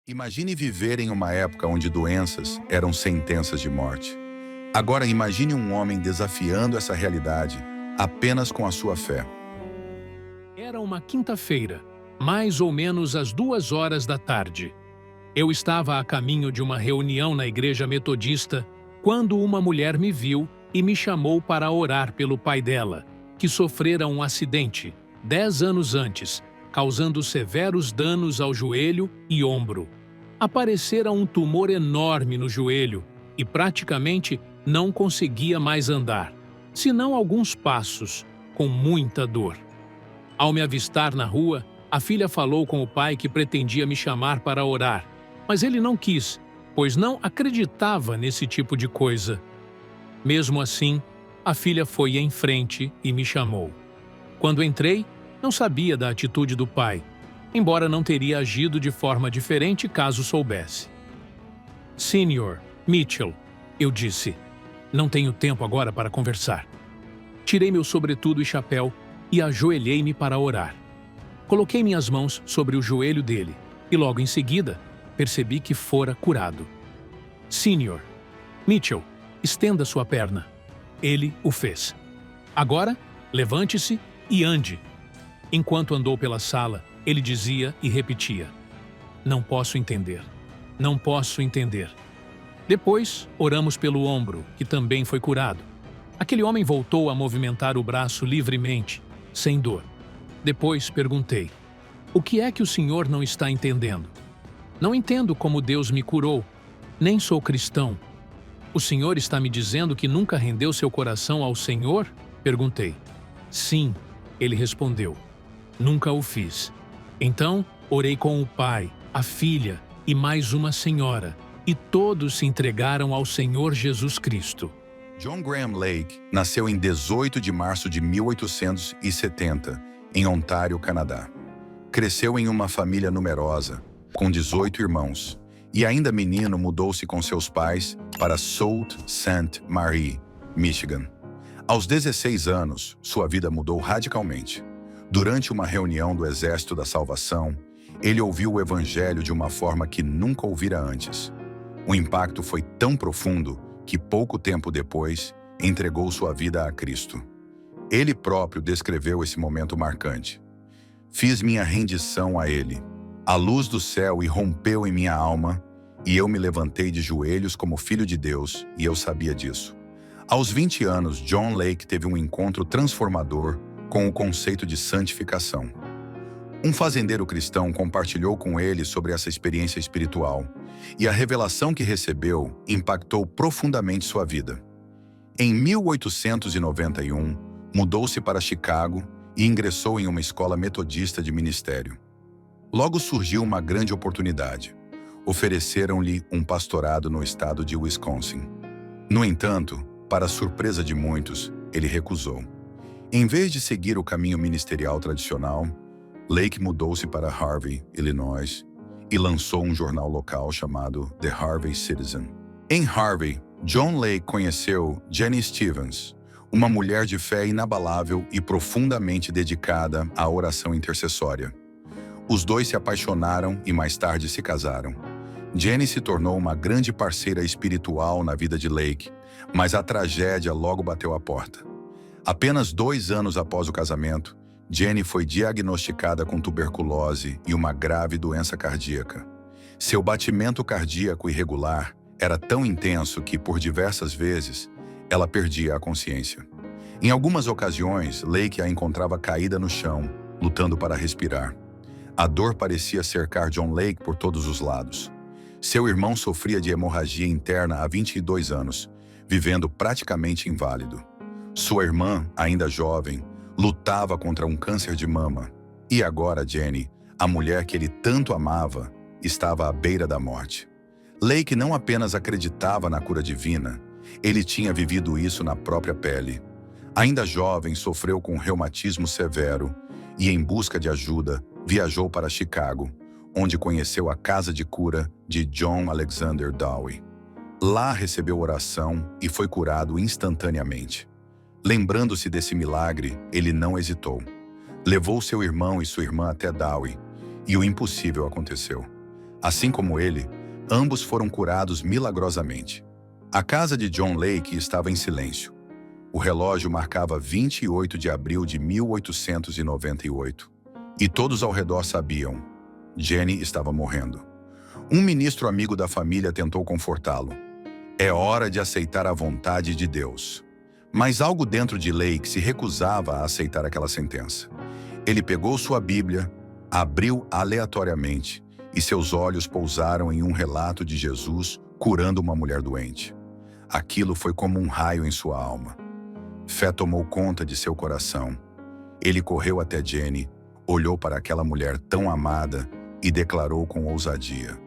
Imagine viver em uma época onde doenças eram sentenças de morte. Agora imagine um homem desafiando essa realidade apenas com a sua fé. Era uma quinta-feira, mais ou menos às 2 horas da tarde. Eu estava a caminho de uma reunião na igreja metodista quando uma mulher me viu e me chamou para orar pelo pai dela, que sofrera um acidente 10 anos antes, causando severos danos ao joelho e ombro. Aparecera um tumor enorme no joelho e praticamente não conseguia mais andar, senão alguns passos, com muita dor. Ao me avistar na rua, a filha falou com o pai que pretendia me chamar para orar, mas ele não quis, pois não acreditava nesse tipo de coisa. Mesmo assim, a filha foi em frente e me chamou. Quando entrei, não sabia da atitude do pai, embora não teria agido de forma diferente caso soubesse. Sr. Mitchell, eu disse, não tenho tempo agora para conversar. Tirei meu sobretudo e chapéu e ajoelhei-me para orar. Coloquei minhas mãos sobre o joelho dele e logo em seguida percebi que fora curado. Sr. Mitchell, estenda sua perna. Ele o fez. Agora, levante-se e ande. Enquanto andou pela sala, ele dizia e repetia: não posso entender. Não posso entender. Depois, oramos pelo ombro, que também foi curado. Aquele homem voltou a movimentar o braço livremente, sem dor. Depois perguntei: o que é que o senhor não está entendendo? Não entendo como Deus me curou. Nem sou cristão. O senhor está me dizendo que nunca rendeu seu coração ao Senhor? Perguntei. Sim, ele respondeu. Nunca o fiz. Então, orei com o pai, a filha e mais uma senhora, e todos se entregaram ao Senhor Jesus Cristo. John Graham Lake nasceu em 18 de março de 1870, em Ontário, Canadá. Cresceu em uma família numerosa, com 18 irmãos, e ainda menino mudou-se com seus pais para Sault Ste. Marie, Michigan. Aos 16 anos, sua vida mudou radicalmente. Durante uma reunião do Exército da Salvação, ele ouviu o Evangelho de uma forma que nunca ouvira antes. O impacto foi tão profundo que pouco tempo depois entregou sua vida a Cristo. Ele próprio descreveu esse momento marcante. Fiz minha rendição a Ele. A luz do céu irrompeu em minha alma e eu me levantei de joelhos como filho de Deus, e eu sabia disso. Aos 20 anos, John Lake teve um encontro transformador com o conceito de santificação. Um fazendeiro cristão compartilhou com ele sobre essa experiência espiritual, e a revelação que recebeu impactou profundamente sua vida. Em 1891, mudou-se para Chicago e ingressou em uma escola metodista de ministério. Logo surgiu uma grande oportunidade. Ofereceram-lhe um pastorado no estado de Wisconsin. No entanto, para surpresa de muitos, ele recusou. Em vez de seguir o caminho ministerial tradicional, Lake mudou-se para Harvey, Illinois, e lançou um jornal local chamado The Harvey Citizen. Em Harvey, John Lake conheceu Jenny Stevens, uma mulher de fé inabalável e profundamente dedicada à oração intercessória. Os dois se apaixonaram e mais tarde se casaram. Jenny se tornou uma grande parceira espiritual na vida de Lake, mas a tragédia logo bateu à porta. Apenas 2 anos após o casamento, Jenny foi diagnosticada com tuberculose e uma grave doença cardíaca. Seu batimento cardíaco irregular era tão intenso que, por diversas vezes, ela perdia a consciência. Em algumas ocasiões, Lake a encontrava caída no chão, lutando para respirar. A dor parecia cercar John Lake por todos os lados. Seu irmão sofria de hemorragia interna há 22 anos, vivendo praticamente inválido. Sua irmã, ainda jovem, lutava contra um câncer de mama. E agora Jenny, a mulher que ele tanto amava, estava à beira da morte. Lake não apenas acreditava na cura divina, ele tinha vivido isso na própria pele. Ainda jovem, sofreu com um reumatismo severo e, em busca de ajuda, viajou para Chicago, onde conheceu a casa de cura de John Alexander Dowie. Lá recebeu oração e foi curado instantaneamente. Lembrando-se desse milagre, ele não hesitou. Levou seu irmão e sua irmã até Dowie, e o impossível aconteceu. Assim como ele, ambos foram curados milagrosamente. A casa de John Lake estava em silêncio. O relógio marcava 28 de abril de 1898. E todos ao redor sabiam. Jenny estava morrendo. Um ministro amigo da família tentou confortá-lo. É hora de aceitar a vontade de Deus. Mas algo dentro de Lake se recusava a aceitar aquela sentença. Ele pegou sua Bíblia, abriu aleatoriamente e seus olhos pousaram em um relato de Jesus curando uma mulher doente. Aquilo foi como um raio em sua alma. Fé tomou conta de seu coração. Ele correu até Jenny, olhou para aquela mulher tão amada e declarou com ousadia: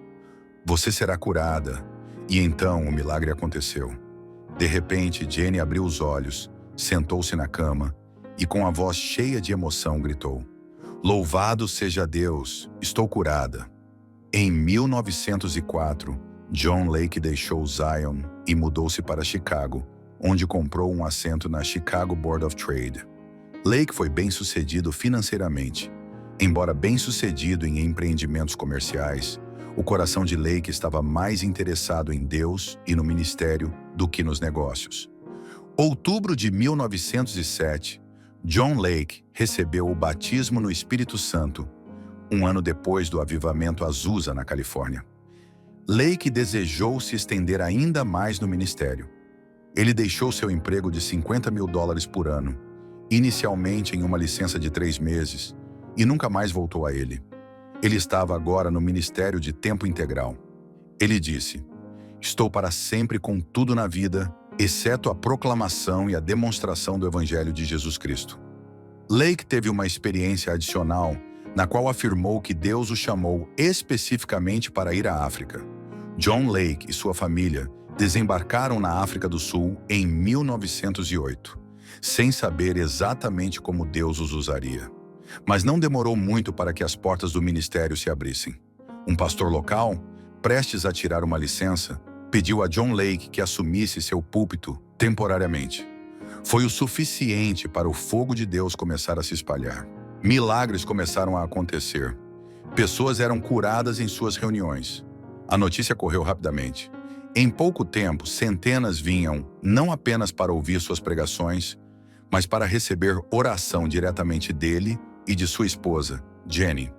"Você será curada." E então o milagre aconteceu. De repente, Jenny abriu os olhos, sentou-se na cama e com a voz cheia de emoção gritou: "Louvado seja Deus, estou curada." Em 1904, John Lake deixou Zion e mudou-se para Chicago, onde comprou um assento na Chicago Board of Trade. Lake foi bem-sucedido financeiramente. Embora bem-sucedido em empreendimentos comerciais, o coração de Lake estava mais interessado em Deus e no ministério do que nos negócios. Outubro de 1907, John Lake recebeu o batismo no Espírito Santo, um ano depois do avivamento Azusa, na Califórnia. Lake desejou se estender ainda mais no ministério. Ele deixou seu emprego de $50.000 por ano, inicialmente em uma licença de 3 meses, e nunca mais voltou a ele. Ele estava agora no ministério de tempo integral. Ele disse: "Estou para sempre com tudo na vida, exceto a proclamação e a demonstração do Evangelho de Jesus Cristo." Lake teve uma experiência adicional na qual afirmou que Deus o chamou especificamente para ir à África. John Lake e sua família desembarcaram na África do Sul em 1908, sem saber exatamente como Deus os usaria. Mas não demorou muito para que as portas do ministério se abrissem. Um pastor local, prestes a tirar uma licença, pediu a John Lake que assumisse seu púlpito temporariamente. Foi o suficiente para o fogo de Deus começar a se espalhar. Milagres começaram a acontecer. Pessoas eram curadas em suas reuniões. A notícia correu rapidamente. Em pouco tempo, centenas vinham não apenas para ouvir suas pregações, mas para receber oração diretamente dele e de sua esposa, Jenny.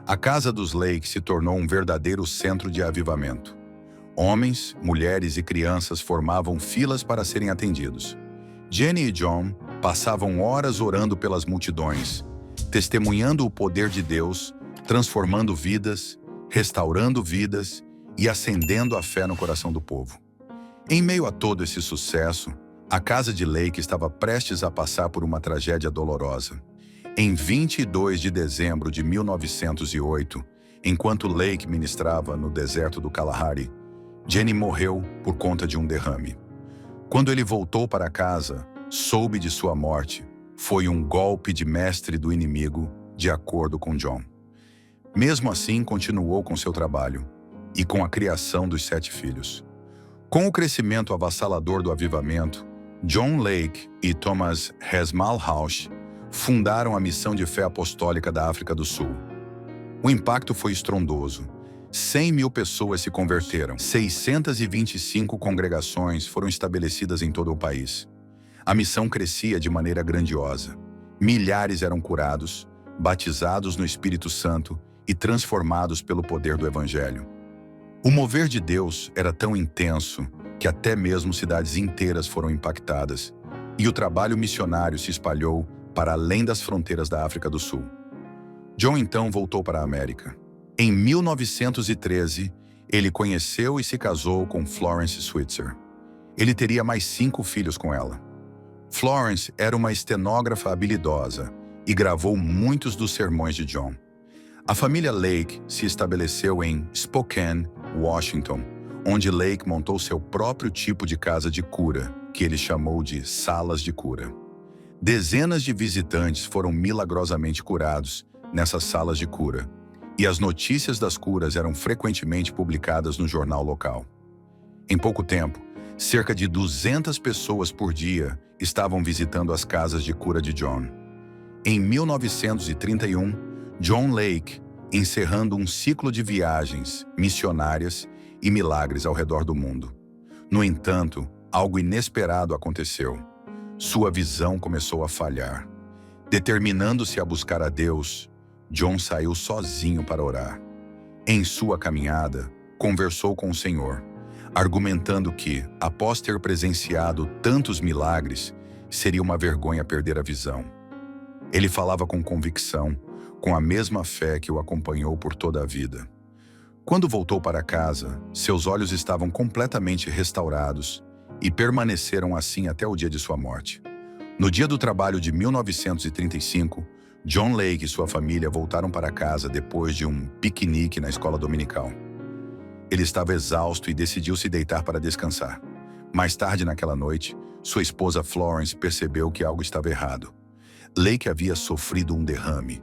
A casa dos Lake se tornou um verdadeiro centro de avivamento. Homens, mulheres e crianças formavam filas para serem atendidos. Jenny e John passavam horas orando pelas multidões, testemunhando o poder de Deus, transformando vidas, restaurando vidas e acendendo a fé no coração do povo. Em meio a todo esse sucesso, a casa de Lake estava prestes a passar por uma tragédia dolorosa. Em 22 de dezembro de 1908, enquanto Lake ministrava no deserto do Kalahari, Jenny morreu por conta de um derrame. Quando ele voltou para casa, soube de sua morte. Foi um golpe de mestre do inimigo, de acordo com John. Mesmo assim, continuou com seu trabalho e com a criação dos 7 filhos. Com o crescimento avassalador do avivamento, John Lake e Thomas Hesmalhausch fundaram a Missão de Fé Apostólica da África do Sul. O impacto foi estrondoso. 100.000 pessoas se converteram. 625 congregações foram estabelecidas em todo o país. A missão crescia de maneira grandiosa. Milhares eram curados, batizados no Espírito Santo e transformados pelo poder do Evangelho. O mover de Deus era tão intenso que até mesmo cidades inteiras foram impactadas, e o trabalho missionário se espalhou para além das fronteiras da África do Sul. John então voltou para a América. Em 1913, ele conheceu e se casou com Florence Switzer. Ele teria mais 5 filhos com ela. Florence era uma estenógrafa habilidosa e gravou muitos dos sermões de John. A família Lake se estabeleceu em Spokane, Washington, onde Lake montou seu próprio tipo de casa de cura, que ele chamou de salas de cura. Dezenas de visitantes foram milagrosamente curados nessas salas de cura, e as notícias das curas eram frequentemente publicadas no jornal local. Em pouco tempo, cerca de 200 pessoas por dia estavam visitando as casas de cura de John. Em 1931, John Lake encerrando um ciclo de viagens missionárias e milagres ao redor do mundo. No entanto, algo inesperado aconteceu. Sua visão começou a falhar. Determinando-se a buscar a Deus, John saiu sozinho para orar. Em sua caminhada, conversou com o Senhor, argumentando que, após ter presenciado tantos milagres, seria uma vergonha perder a visão. Ele falava com convicção, com a mesma fé que o acompanhou por toda a vida. Quando voltou para casa, seus olhos estavam completamente restaurados e permaneceram assim até o dia de sua morte. No dia do trabalho de 1935, John Lake e sua família voltaram para casa depois de um piquenique na escola dominical. Ele estava exausto e decidiu se deitar para descansar. Mais tarde naquela noite, sua esposa Florence percebeu que algo estava errado. Lake havia sofrido um derrame.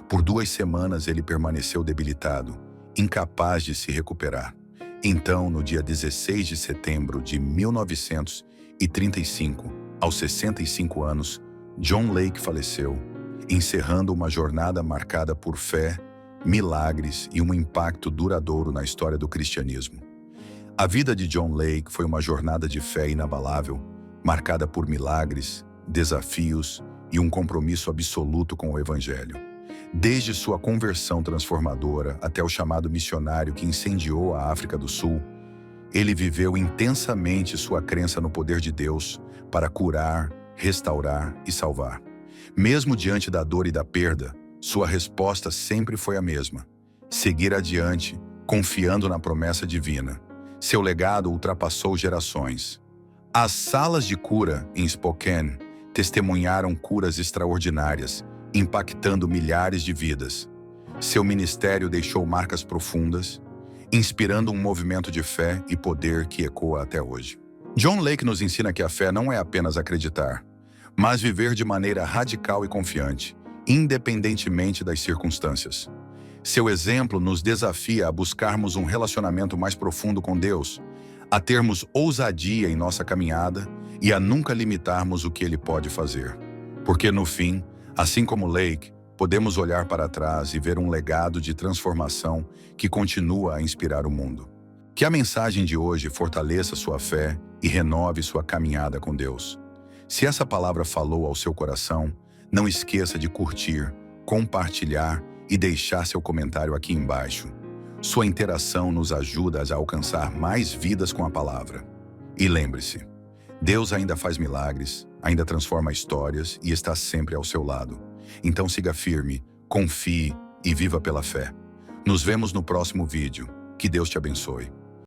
Por 2 semanas ele permaneceu debilitado, incapaz de se recuperar. Então, no dia 16 de setembro de 1935, aos 65 anos, John Lake faleceu, encerrando uma jornada marcada por fé, milagres e um impacto duradouro na história do cristianismo. A vida de John Lake foi uma jornada de fé inabalável, marcada por milagres, desafios e um compromisso absoluto com o Evangelho. Desde sua conversão transformadora até o chamado missionário que incendiou a África do Sul, ele viveu intensamente sua crença no poder de Deus para curar, restaurar e salvar. Mesmo diante da dor e da perda, sua resposta sempre foi a mesma: seguir adiante, confiando na promessa divina. Seu legado ultrapassou gerações. As salas de cura em Spokane testemunharam curas extraordinárias, impactando milhares de vidas. Seu ministério deixou marcas profundas, inspirando um movimento de fé e poder que ecoa até hoje. John Lake nos ensina que a fé não é apenas acreditar, mas viver de maneira radical e confiante, independentemente das circunstâncias. Seu exemplo nos desafia a buscarmos um relacionamento mais profundo com Deus, a termos ousadia em nossa caminhada e a nunca limitarmos o que Ele pode fazer. Porque no fim, assim como Lake, podemos olhar para trás e ver um legado de transformação que continua a inspirar o mundo. Que a mensagem de hoje fortaleça sua fé e renove sua caminhada com Deus. Se essa palavra falou ao seu coração, não esqueça de curtir, compartilhar e deixar seu comentário aqui embaixo. Sua interação nos ajuda a alcançar mais vidas com a palavra. E lembre-se, Deus ainda faz milagres, ainda transforma histórias e está sempre ao seu lado. Então siga firme, confie e viva pela fé. Nos vemos no próximo vídeo. Que Deus te abençoe.